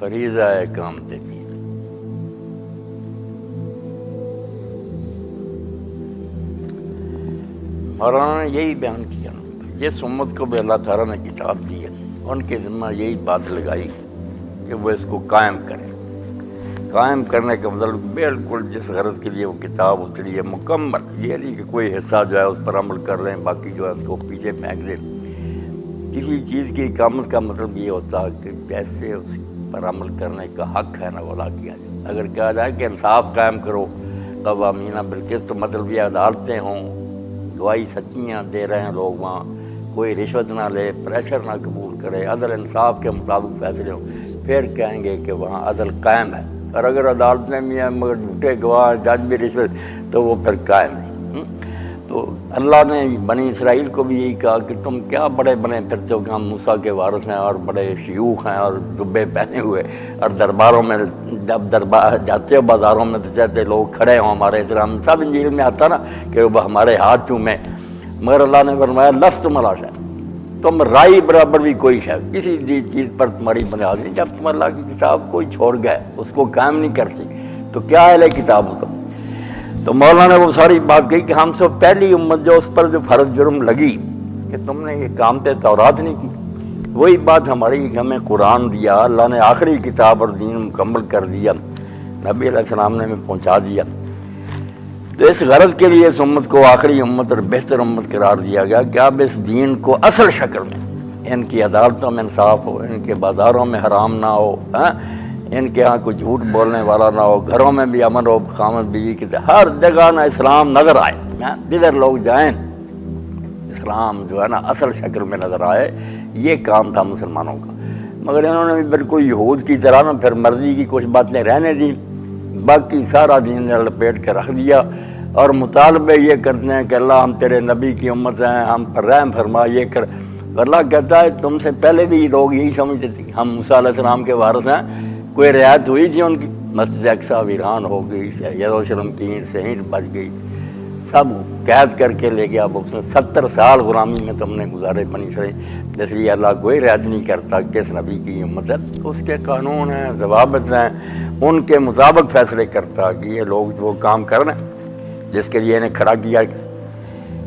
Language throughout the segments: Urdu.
فریضہ ہے کام دیتی. مولانا نے یہی بیان کیا نا، جس امت کو بھی اللہ تعالیٰ نے کتاب دی ہے ان کے ذمہ یہی بات لگائی کہ وہ اس کو قائم کرے. قائم کرنے کا مطلب بالکل جس غرض کے لیے وہ کتاب اتری ہے مکمل، یہ نہیں کہ کوئی حصہ جو ہے اس پر عمل کر لیں باقی جو ہے اس کو پیچھے پھینک دیں. کسی چیز کی اقامت کا مطلب یہ ہوتا ہے کہ جیسے اس پر عمل کرنے کا حق ہے نا وہ ادا کیا جائے. اگر کہا جائے کہ انصاف قائم کرو قوامین بالقسط، تو مطلب یہ عدالتیں ہوں، گواہی سچیاں دے رہے ہیں لوگ، وہاں کوئی رشوت نہ لے، پریشر نہ قبول کرے، عدل انصاف کے مطابق فیصلے ہوں، پھر کہیں گے کہ وہاں عدل قائم ہے. اور اگر عدالتیں بھی ہیں مگر جھوٹے گواہ، جج بھی رشوت، تو وہ پھر قائم نہیں. تو اللہ نے بنی اسرائیل کو بھی یہی کہا کہ تم کیا بڑے بنے پھرتے ہو کہ ہم موسیٰ کے وارث ہیں اور بڑے شیوخ ہیں اور جبے پہنے ہوئے، اور درباروں میں جب دربار جاتے ہو بازاروں میں تو چاہتے لوگ کھڑے ہوں ہمارے احترام. سب انجیل میں آتا نا کہ وہ ہمارے ہاتھ چومیں، مگر اللہ نے فرمایا لست ملا شے، تم رائی برابر بھی کوئی شے، کسی چیز پر تمہاری بنیاد نہیں. جب تم اللہ کی کتاب کوئی چھوڑ گئے، اس کو قائم نہیں کرتی، تو کیا اہل کتاب ہو تم. تو مولانا نے وہ ساری بات کہی کہ ہم سے پہلی امت جو اس پر جو فرض جرم لگی کہ تم نے یہ کام پہ تورات نہیں کی، وہی بات ہماری کہ ہمیں قرآن دیا، اللہ نے آخری کتاب اور دین مکمل کر دیا، نبی علیہ السلام نے ہمیں پہنچا دیا. تو اس غرض کے لیے اس امت کو آخری امت اور بہتر امت قرار دیا گیا کہ اب اس دین کو اصل شکل میں، ان کی عدالتوں میں انصاف ہو، ان کے بازاروں میں حرام نہ ہو، ان کے ہاں کوئی جھوٹ بولنے والا نہ ہو، گھروں میں بھی امن ہو، خامد بیوی کی ہر جگہ نا اسلام نظر آئے، جدھر لوگ جائیں اسلام جو ہے نا اصل شکل میں نظر آئے. یہ کام تھا مسلمانوں کا. مگر انہوں نے بھی بالکل یہود کی طرح نا پھر مرضی کی کچھ باتیں رہنے دی، باقی سارا دین نے لپیٹ کے رکھ دیا اور مطالبے یہ کرتے ہیں کہ اللہ ہم تیرے نبی کی امت ہیں، ہم پر رحم فرما، یہ کر. اللہ کہتا ہے تم سے پہلے بھی لوگ یہی سمجھتے تھے ہم موسیٰ علیہ السلام کے وارث ہیں. کوئی رعایت ہوئی تھی ان کی؟ مسجد اقصیٰ ویران ہو گئی، یروشلم کی صحیح بچ گئی، سب قید کر کے لے گیا. اس نے 70 سال غلامی میں تم نے گزارے بنی اسرائیل، اس لیے اللہ کوئی رعایت نہیں کرتا کس نبی کی امت ہے. اس کے قانون ہیں، ضوابط ہیں، ان کے مطابق فیصلے کرتا کہ یہ لوگ وہ کام کر رہے ہیں جس کے لیے انہیں کھڑا کیا.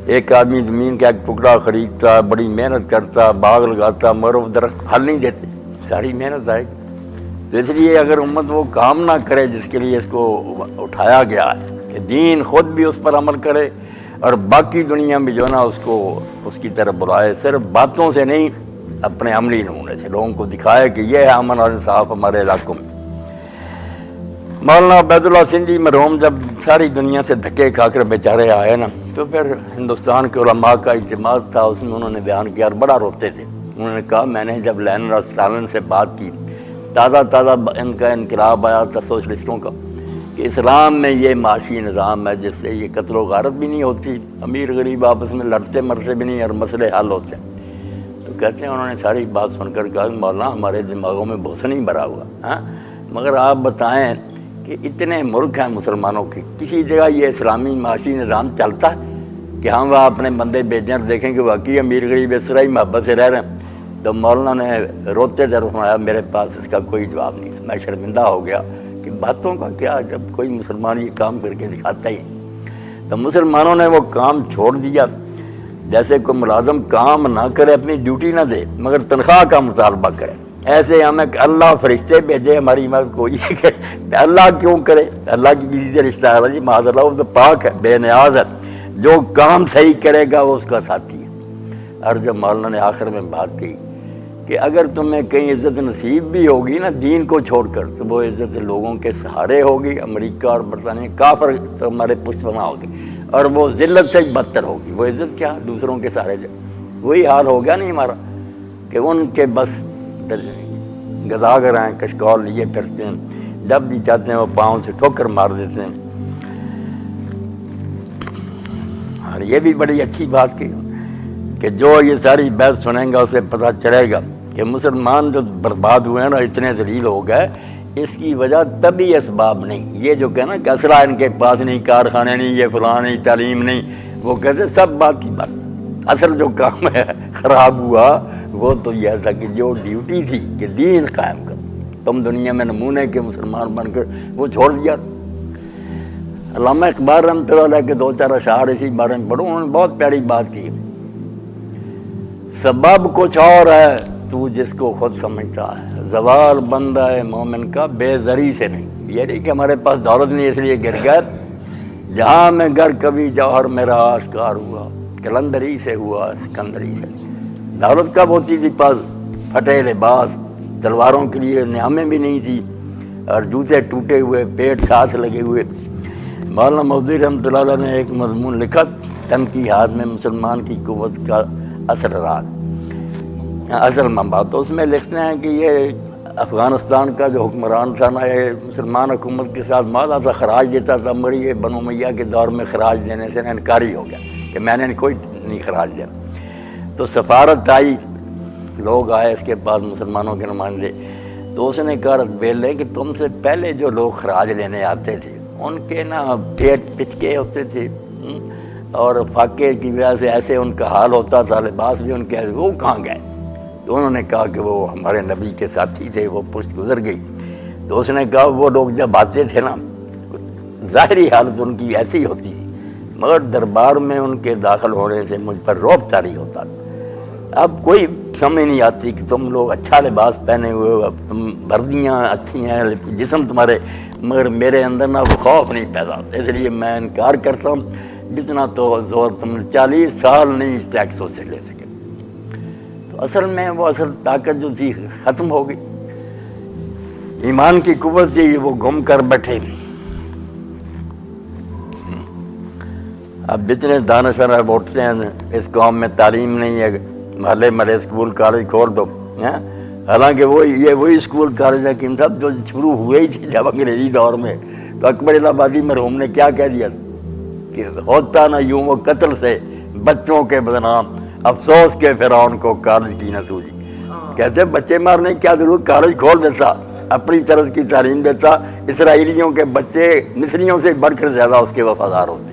ایک آدمی زمین کا ایک ٹکڑا خریدتا، بڑی محنت کرتا، باغ لگاتا، مگر وہ درخت پھل نہیں دیتے، ساری محنت آئے گی. تو اس لیے اگر امت وہ کام نہ کرے جس کے لیے اس کو اٹھایا گیا ہے کہ دین خود بھی اس پر عمل کرے اور باقی دنیا میں جو نا اس کو اس کی طرف بلائے، صرف باتوں سے نہیں اپنے عملی نمونے سے لوگوں کو دکھائے کہ یہ ہے امن اور انصاف ہمارے علاقوں میں. مولانا عبید اللہ سندھی مرحوم جب ساری دنیا سے دھکے کھا کر بیچارے آئے نا، تو پھر ہندوستان کے علماء کا اجتماع تھا، اس میں انہوں نے بیان کیا اور بڑا روتے تھے. انہوں نے کہا میں نے جب لینن اور اسٹالن سے بات کی، تازہ ان کا انقلاب آیا تھا سوشلسٹوں کا کہ اسلام میں یہ معاشی نظام ہے جس سے یہ قتل و غارت بھی نہیں ہوتی، امیر غریب آپس میں لڑتے مرتے بھی نہیں اور مسئلے حل ہوتے ہیں. تو کہتے ہیں انہوں نے ساری بات سن کر کہا مولانا ہمارے دماغوں میں بھوسا نہیں بھرا ہوا، مگر آپ بتائیں کہ اتنے ملک ہیں مسلمانوں کے، کسی جگہ یہ اسلامی معاشی نظام چلتا ہے کہ ہم وہاں اپنے بندے بھیجیں اور دیکھیں کہ واقعی امیر غریب اس طرح ہی محبت سے رہ رہے ہیں. تو مولانا نے روتے در فرمایا میرے پاس اس کا کوئی جواب نہیں. میں شرمندہ ہو گیا کہ باتوں کا کیا جب کوئی مسلمان یہ کام کر کے دکھاتا ہی نہیں. تو مسلمانوں نے وہ کام چھوڑ دیا. جیسے کوئی ملازم کام نہ کرے، اپنی ڈیوٹی نہ دے مگر تنخواہ کا مطالبہ کرے، ایسے ہمیں اللہ فرشتے بھیجے ہماری مدد کو، یہ کہ اللہ کیوں کرے؟ اللہ کی کسی سے رشتہ ہے جی معاذ اللہ، وہ تو پاک ہے، بے نیاز ہے، جو کام صحیح کرے گا وہ اس کا ساتھی ہے. اور جب مولانا نے آخر میں بات کی کہ اگر تمہیں کہیں عزت نصیب بھی ہوگی نا دین کو چھوڑ کر، تو وہ عزت لوگوں کے سہارے ہوگی، امریکہ اور برطانیہ کافر تمہارے پشتوانہ ہوگی، اور وہ ذلت سے بدتر ہوگی. وہ عزت کیا دوسروں کے سہارے جائے. وہی حال ہو گیا نہیں ہمارا کہ ان کے بس گداگر ہیں، کشکول لیے پھرتے ہیں، جب بھی چاہتے ہیں وہ پاؤں سے ٹھوکر مار دیتے ہیں. اور یہ بھی بڑی اچھی بات کی کہ جو یہ ساری بحث سنیں گا اسے پتہ چلے گا کہ مسلمان جو برباد ہوئے ہیں نا، اتنے ذلیل ہو گئے، اس کی وجہ طبی اسباب نہیں. یہ جو کہنا کہ اسلحہ ان کے پاس نہیں، کارخانے نہیں، یہ فلاں نہیں، تعلیم نہیں، وہ کہتے سب بات کی بات. اصل جو کام ہے خراب ہوا وہ تو یہ تھا کہ جو ڈیوٹی تھی کہ دین قائم کر، تم دنیا میں نمونے کے مسلمان بن کر وہ چھوڑ دیا۔ علامہ اقبال رحمۃ اللہ علیہ کے 2-4 اشعار اسی بارے میں پڑھو، انہوں نے بہت پیاری بات کی۔ سبب کچھ اور ہے تو جس کو خود سمجھتا ہے، زوال بندہ ہے مومن کا بے زری سے نہیں۔ یہ نہیں کہ ہمارے پاس دولت نہیں اس لیے گر گئے، جہاں میں گر کبھی جوہر میرا آشکار ہوا، کلندری سے ہوا سکندری سے۔ دولت کب ہوتی تھی پاس؟ پھٹے لباس، تلواروں کے لیے نعمیں بھی نہیں تھی، اور جوتے ٹوٹے ہوئے، پیٹ ساتھ لگے ہوئے۔ مولانا مودودی رحمۃ اللہ علیہ نے ایک مضمون لکھا تنقیحات میں مسلمان کی قوت کا اصل مباحث، تو اس میں لکھتے ہیں کہ یہ افغانستان کا جو حکمران تھا نا، یہ مسلمان حکومت کے ساتھ معاہدہ تھا، خراج دیتا تھا، مگر یہ بنو امیہ کے دور میں خراج دینے سے انکاری ہو گیا کہ میں نے کوئی نہیں خراج دیا۔ تو سفارت آئی، لوگ آئے اس کے پاس مسلمانوں کے نمائندے، تو اس نے کہا بیلے کہ تم سے پہلے جو لوگ خراج لینے آتے تھے ان کے نا پیٹ پچکے ہوتے تھے اور فاقے کی وجہ سے ایسے ان کا حال ہوتا تھا، لباس بھی ان کے، وہ کہاں گئے؟ تو انہوں نے کہا کہ وہ ہمارے نبی کے ساتھی تھے، وہ پشت گزر گئی۔ تو اس نے کہا وہ لوگ جب آتے تھے نا، ظاہری حالت ان کی ایسی ہوتی تھی، مگر دربار میں ان کے داخل ہونے سے مجھ پر رعب طاری ہوتا تھا۔ اب کوئی سمجھ نہیں آتی کہ تم لوگ اچھا لباس پہنے ہوئے ہو، تم وردیاں اچھی ہیں، جسم تمہارے، مگر میرے اندر نا وہ خوف نہیں پیدا ہوتا، اس لیے میں انکار کرتا ہوں۔ جتنا تو زور تم 40 سال نہیں ٹیکسوں سے لے سکے۔ تو اصل میں وہ اصل طاقت جو تھی ختم ہو گئی، ایمان کی قوت تھی وہ گم کر بیٹھے۔ اب جتنے دانشور اٹھتے ہیں اس قوم میں تعلیم نہیں ہے، محلے محلے اسکول کالج کھول دو، حالانکہ وہی اسکول کالج ہے کہ سب جو شروع ہوئے ہی تھے جب انگریزی دور میں۔ تو اکبر الہ آبادی مرحوم نے کیا کہہ دیا کہ ہوتا نہ یوں وہ قتل سے بچوں کے بدنام، افسوس کے فرعون کو کالج کی نہ سوجی۔ کہتے بچے مارنے کی کیا ضرورت، کالج کھول دیتا، اپنی طرز کی تعلیم دیتا، اسرائیلیوں کے بچے مصریوں سے بڑھ کر زیادہ اس کے وفادار ہوتے۔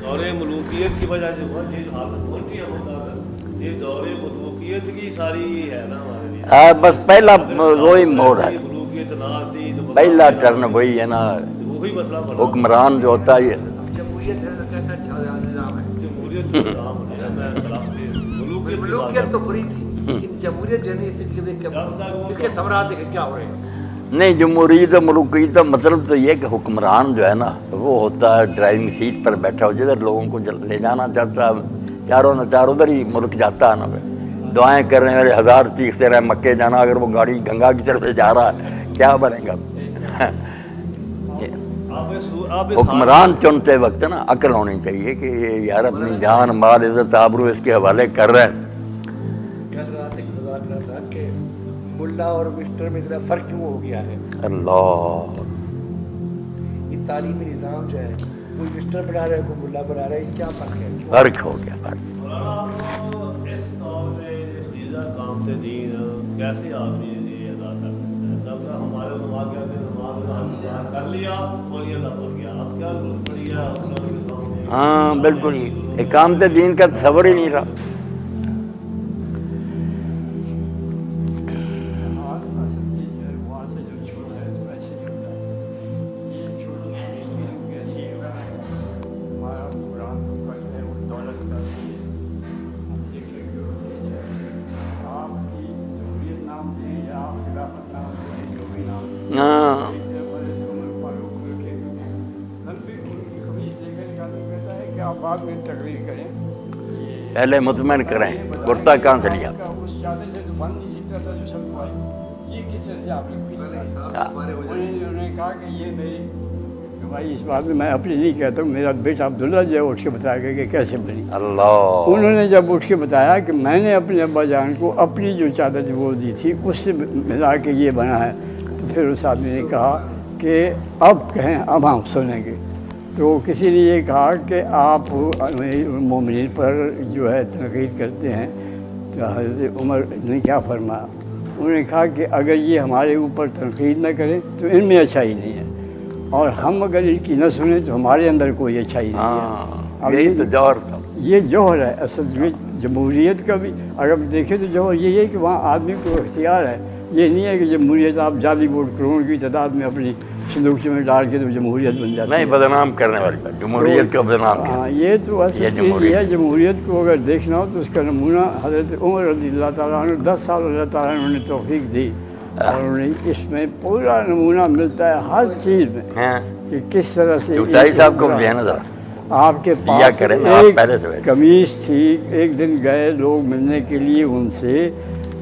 دور ملوکیت کی وجہ سے یہ حالت ہوتی ہے، یہ دور ملوکیت کی ساری ہے نا ہمارے لیے۔ بس پہلا وہی موڑ ہے، ملوکیت نہ آتی تو پہلا ٹرن وہی ہے نا، وہی مسئلہ بنا۔ حکمران جو ہوتا ہے جمہوریت ہے تو کیسا اچھا نظام ہے۔ جمہوریت کا نظام ہے، میں خلاف نہیں، ملوکیت تو بری تھی، لیکن جمہوریت جو ہے اس کے ثمرات دیکھیں کیا ہو رہے ہیں۔ نہیں، جمہوریت و ملوکیت مطلب تو یہ کہ حکمران جو ہے نا وہ ہوتا ہے ڈرائیونگ سیٹ پر بیٹھا ہو، جدھر لوگوں کو لے جانا چاہتا ہے، چاروں نہ چار ادھر ہی ملک جاتا ہے نا، دعائیں کر رہے ہیں، ہزار چیختے رہے مکے جانا، اگر وہ گاڑی گنگا کی طرف سے جا رہا ہے کیا بنے گا؟ حکمران چنتے وقت نا عقل ہونی چاہیے کہ یہ یار اپنی جان مال عزت آبرو اس کے حوالے کر رہے ہیں۔ کل رات ایک مذاق رہا تھا کہ ملا اور مسٹر میں اتنا فرق کیوں ہو گیا ہے۔ اللہ، یہ تعلیمی نظام جو ہے کوئی مسٹر بنا رہا ہے کوئی ملا بنا رہا ہے، یہ کیا فرق ہے؟ فرق ہو گیا فرق۔ اس دور میں اس ویزا کام سے دین کیسے آدمی یہ ادا کر سکتا ہے؟ جب ہمارے علماء کہتے ہیں نماز کر لیا اور یہ ادا ہو گیا، اب کیا ضرورت پڑی ہے؟ ہاں بالکل، اقامت دین کا تصور ہی نہیں رہا۔ ہاں بعد میں تقریر کریں، پہلے مطمئن کریں کرتا کہاں سے لیا۔ اس چادر سے تو بند نہیں سکتا تھا جو سب کو آئی، یہ کس طرح سے آپ نے انہوں نے کہا کہ یہ میری بھائی، اس بات میں اپنی نہیں کہتا ہوں، میرا بیٹا عبداللہ جو ہے اٹھ کے بتایا گیا کہ کیسے بنی۔ اللہ، انہوں نے جب اٹھ کے بتایا کہ میں نے اپنے ابا جان کو اپنی جو چادر وہ دی تھی اس سے ملا کے یہ بنا ہے، تو پھر اس آدمی نے کہا کہ اب کہیں، اب ہم سنیں گے۔ تو کسی نے یہ کہا کہ آپ مومنین پر جو ہے تنقید کرتے ہیں، تو حضرت عمر نے کیا فرمایا؟ انہوں نے کہا کہ اگر یہ ہمارے اوپر تنقید نہ کریں تو ان میں اچھائی نہیں ہے، اور ہم اگر ان کی نہ سنیں تو ہمارے اندر کوئی اچھائی نہیں ہے۔ یہی تو جوہر تھا. یہ جوہر ہے اصل میں جمہوریت کا بھی. اگر دیکھیں تو جوہر یہ ہے کہ وہاں آدمی کو اختیار ہے. یہ نہیں ہے کہ جمہوریت آپ جعلی ووٹ کروڑ کی تعداد میں اپنی صندوقچے میں ڈال کے تو جمہوریت بن جاتی ہے. نہیں بدنام کرنے والی بات جمہوریت کا بدنام کیا. ہاں یہ تو اصل چیز یہ ہے. جمہوریت کو اگر دیکھنا ہو تو اس کا نمونہ حضرت عمر رضی اللہ تعالیٰ عنہ 10 سال اللہ تعالیٰ نے انہوں نے توفیق دی اور انہیں اس میں پورا نمونہ ملتا ہے ہر چیز میں کہ کس طرح سے. چوٹائی صاحب کو بھی ہے نا ذرا آپ کے پاس ایک قمیص تھی. ایک دن گئے لوگ ملنے کے لیے ان سے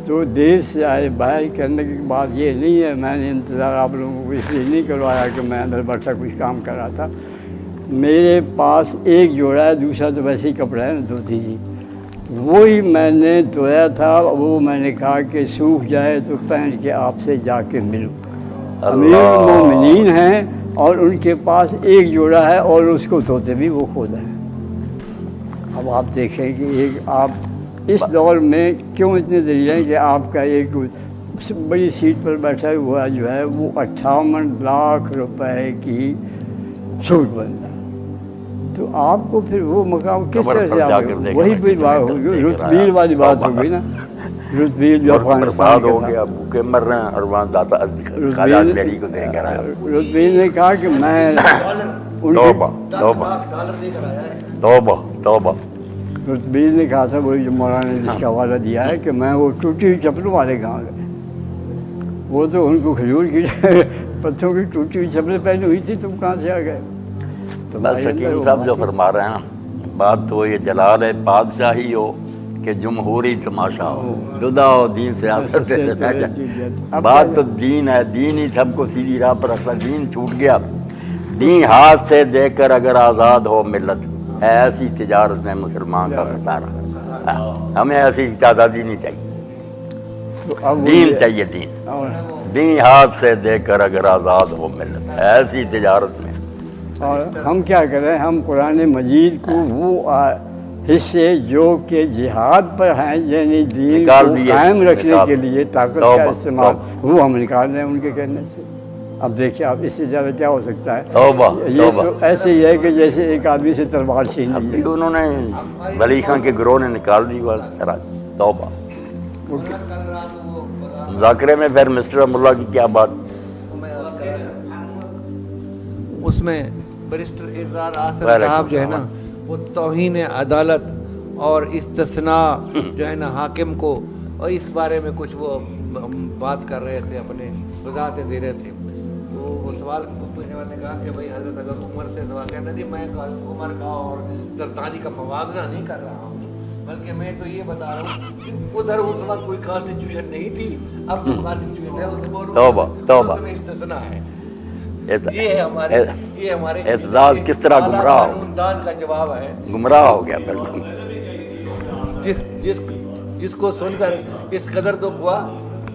تو دیر سے آئے. باہر کرنے کے بعد یہ نہیں ہے میں نے انتظار آپ لوگوں کو اس لیے نہیں کروایا کہ میں اندر بیٹھا کچھ کام کر رہا تھا. میرے پاس ایک جوڑا ہے, دوسرا تو ویسے ہی کپڑا ہے نا دھوتی جی, وہی میں نے دھویا تھا. وہ میں نے کہا کہ سوکھ جائے تو پہن کے آپ سے جا کے ملوں. امیر المومنین ہیں اور ان کے پاس ایک جوڑا ہے اور اس کو دھوتے بھی وہ خود ہیں. اب آپ دیکھیں کہ ایک آپ اس دور میں کیوں اتنے ذریعے ہیں کہ آپ کا ایک بڑی سیٹ پر بیٹھا ہوا جو ہے وہ 58 لاکھ روپے کی سوٹ بنتا ہے. تو آپ کو پھر وہ مقام کس طرح سے آپ وہی پہ بات ہوگی, رتبیل والی بات ہوگی نا. رتبیل جو افغانستان ہو گیا بھوکے مر رہے ہیں اور وہاں دادا رتبیل نے کہا کہ میں توبہ رتبیل نے کہا تھا وہی جو مولانا نے جس کا حوالہ دیا ہے کہ میں وہ ٹوٹی ہوئی چپلوں والے گاؤں گئے. وہ تو ان کو کھجور کی پتھروں کی ٹوٹی ہوئی چپلیں پہنی ہوئی تھی, تم کہاں سے آ گئے. تو بس حکیم صاحب جو فرما رہے ہیں بات تو یہ جلال ہے بادشاہی ہو کہ جمہوری تماشا ہو, جدا ہو دین سے. بات تو دین ہے, دین ہی سب کو سیدھی راہ پر رکھتا. دین چھوٹ گیا, دین ہاتھ سے دے کر اگر آزاد ہو ملت, ایسی تجارت میں مسلمان کا خسارہ. ہمیں ایسی تعدادی نہیں چاہیے, دین چاہیے. دین ہاتھ سے دے کر اگر آزاد ہو ملت, ایسی تجارت میں. اور ہم کیا کریں, ہم قرآن مجید کو وہ حصے جو کہ جہاد پر ہیں یعنی دین کو قائم رکھنے کے لیے طاقت کا استعمال وہ ہم نکال رہے ہیں ان کے کہنے سے. اب دیکھیں آپ اس سے زیادہ کیا ہو سکتا ہے. یہ ایسے ہی ہے کہ جیسے ایک آدمی سے تلوار چھین لی. انہوں نے ولی خان کے گروہ نے نکال دی. توبہ. مذاکرے میں پھر مسٹر ملا کی کیا بات, اس میں بیرسٹر اعزاز آصر صاحب جو ہے نا وہ توہین عدالت اور استثناء جو ہے نا حاکم کو, اور اس بارے میں کچھ وہ بات کر رہے تھے, اپنے وضاحتیں دے رہے تھے. تو وہ سوال پوچھنے والے نے کہا کہ بھائی حضرت اگر عمر سے سوال کرنا جی میں عمر کا اور زرطانی کا موازنہ نہیں کر رہا ہوں, بلکہ میں تو یہ بتا رہا ہوں کہ ادھر اس وقت کوئی کانسٹیٹیوشن نہیں تھی, اب تو کانسٹیٹیوشن ہے, اس میں استثناء ہے. یہ ہمارے اعتزاز کس طرح گمراہ قانوندان کا جواب ہے. گمراہ ہو گیا بالکل. جس کو سن کر اس قدر دکھ ہوا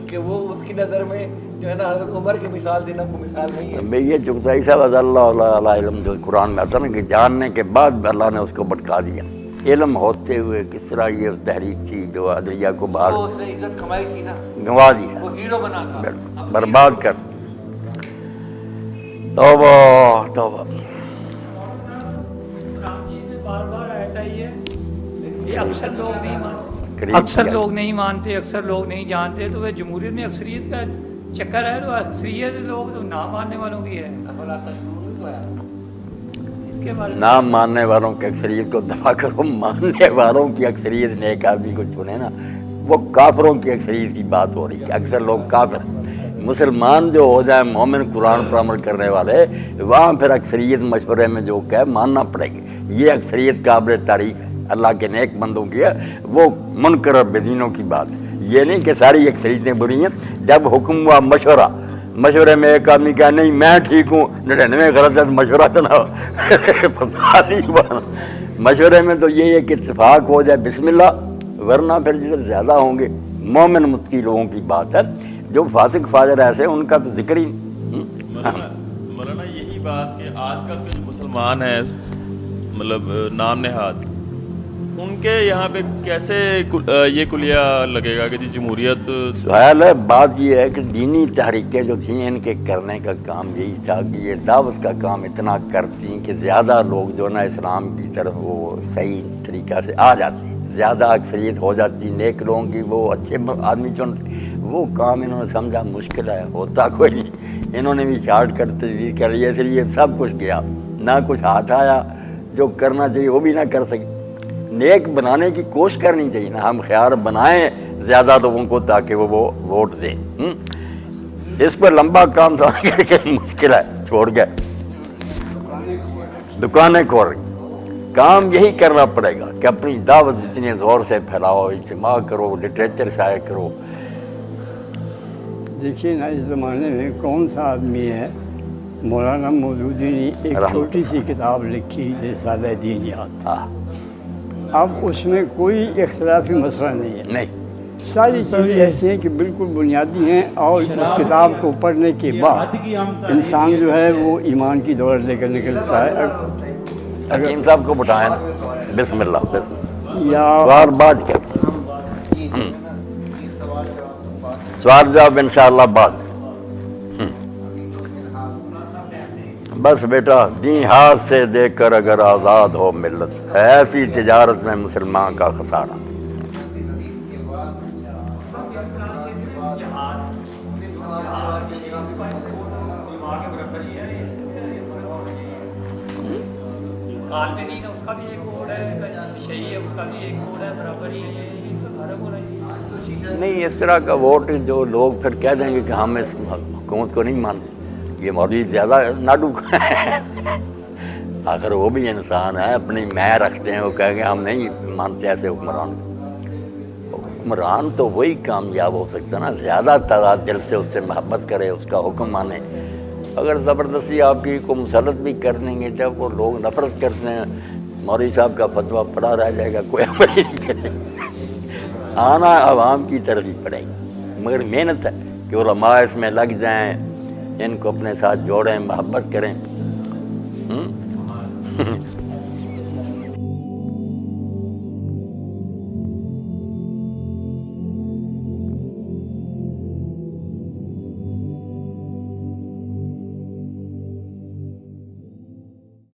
کہ وہ اس کی نظر میں جو ہے نا حضرت عمر کی مثال دینا کوئی مثال نہیں ہے. میں یہ چغتائی صاحب اللہ علیہ علم جو قرآن میں آتا نا کہ جاننے کے بعد اللہ نے اس کو بھٹکا دیا. علم ہوتے ہوئے کس طرح یہ تحریک تھی جو عدلیہ کو باہر اس نے عزت کمائی تھی نا, گنوا دی, وہ ہیرو بنا تھا, برباد کر. توبہ توبہ. بار بار آتا ہی ہے یہ اکثر لوگ نہیں مانتے, اکثر لوگ نہیں مانتے, اکثر لوگ نہیں جانتے. تو وہ جمہوریت میں اکثریت کا چکر ہے, تو اکثریت لوگ تو نہ ماننے والوں کی ہے. اس کے بارے نہ ماننے والوں کی اکثریت کو دفاع کرو, ماننے والوں کی اکثریت نے ایک آدمی کو چنے نا, وہ کافروں کی اکثریت کی بات ہو رہی ہے. اکثر لوگ کافر, مسلمان جو ہو جائیں مومن قرآن پر عمل کرنے والے, وہاں پھر اکثریت مشورے میں جو کہ ماننا پڑے گی. یہ اکثریت قابل تعریف ہے, اللہ کے نیک بندوں کی ہے, وہ منکر اور بدینوں کی بات ہے. یہ نہیں کہ ساری اکثریتیں بری ہیں. جب حکم ہوا مشورہ, مشورے میں ایک آدمی کہا نہیں میں ٹھیک ہوں, 99 غلط ہے, تو مشورہ تو نہ ہو. مشورے میں تو یہ ہے کہ اتفاق ہو جائے بسم اللہ, ورنہ پھر جدھر زیادہ ہوں گے مومن متقی لوگوں کی بات ہے. جو فاسق فاجر ایسے ان کا تو ذکر ہی. مولانا یہی بات کہ آج کل کے جو مسلمان ہیں مطلب نام نہاد ان کے یہاں پہ کیسے یہ کلیہ لگے گا کہ جی جمہوریت؟ سوال ہے، بات یہ ہے کہ دینی تحریکیں جو تھیں ان کے کرنے کا کام یہی تھا کہ یہ دعوت کا کام اتنا کرتی کہ زیادہ لوگ جو نا اسلام کی طرف وہ صحیح طریقہ سے آ جاتے، زیادہ اکثریت ہو جاتی نیک لوگوں کی، وہ اچھے آدمی چن، وہ کام انہوں نے سمجھا مشکل ہے، ہوتا کوئی نہیں، انہوں نے بھی شارٹ کٹ تجویز کر لی، اس لیے سب کچھ گیا، نہ کچھ ہاتھ آیا، جو کرنا چاہیے وہ بھی نہ کر سکے۔ نیک بنانے کی کوشش کرنی چاہیے نا، ہم خیار بنائیں زیادہ لوگوں کو تاکہ وہ ووٹ دیں۔ اس پر لمبا کام تھا کہ مشکل ہے، چھوڑ گئے، دکانیں کھول رہی، کام یہی کرنا پڑے گا کہ اپنی دعوت اتنے زور سے پھیلاؤ، اجتماع کرو، لٹریچر شائع کرو۔ دیکھیے نا اس زمانے میں کون سا آدمی ہے، مولانا مودودی نے ایک چھوٹی سی کتاب لکھی رسالہ دینیات، اب اس میں کوئی اختلافی مسئلہ نہیں ہے، نہیں، ساری چیزیں ایسی ہیں کہ بالکل بنیادی ہیں، اور اس کتاب کو پڑھنے کے بعد انسان جو ہے وہ ایمان کی دولت لے کر نکلتا ہے۔ حکیم صاحب کو بٹھائیں، بسم اللہ، بسم اللہ، یا سوال باز کر، سوال جواب انشاءاللہ بعد۔ بس بیٹا، دیں ہاتھ سے دے کر اگر آزاد ہو ملت، ایسی تجارت میں مسلمان کا خسارہ۔ عالم دین ہے، اس کا بھی ایک کوڈ ہے، شہید ہے اس کا بھی ایک کوڈ ہے، برابر ہی ہے، یہ تو فرق ہو رہا ہے۔ نہیں، اس طرح کا ووٹ جو لوگ پھر کہہ دیں گے کہ ہم اس حکومت کو نہیں مانتے، یہ مولوی زیادہ ناڈو آخر وہ بھی انسان ہے، اپنی میں رکھتے ہیں، وہ کہہ گے ہم نہیں مانتے ایسے حکمران کو۔ حکمران تو وہی کامیاب ہو سکتا ہے نا، زیادہ تعداد دل سے اس سے محبت کرے، اس کا حکم مانے۔ اگر زبردستی آپ کی کو مسلط بھی کر دیں گے، جب وہ لوگ نفرت کرتے ہیں، مولوی صاحب کا فتویٰ پڑا رہ جائے گا، کوئی عمل نہیں کرے گا۔ آنا عوام کی طرف ہی پڑے گا، مگر محنت ہے کہ علماء اس میں لگ جائیں، ان کو اپنے ساتھ جوڑیں، محبت کریں۔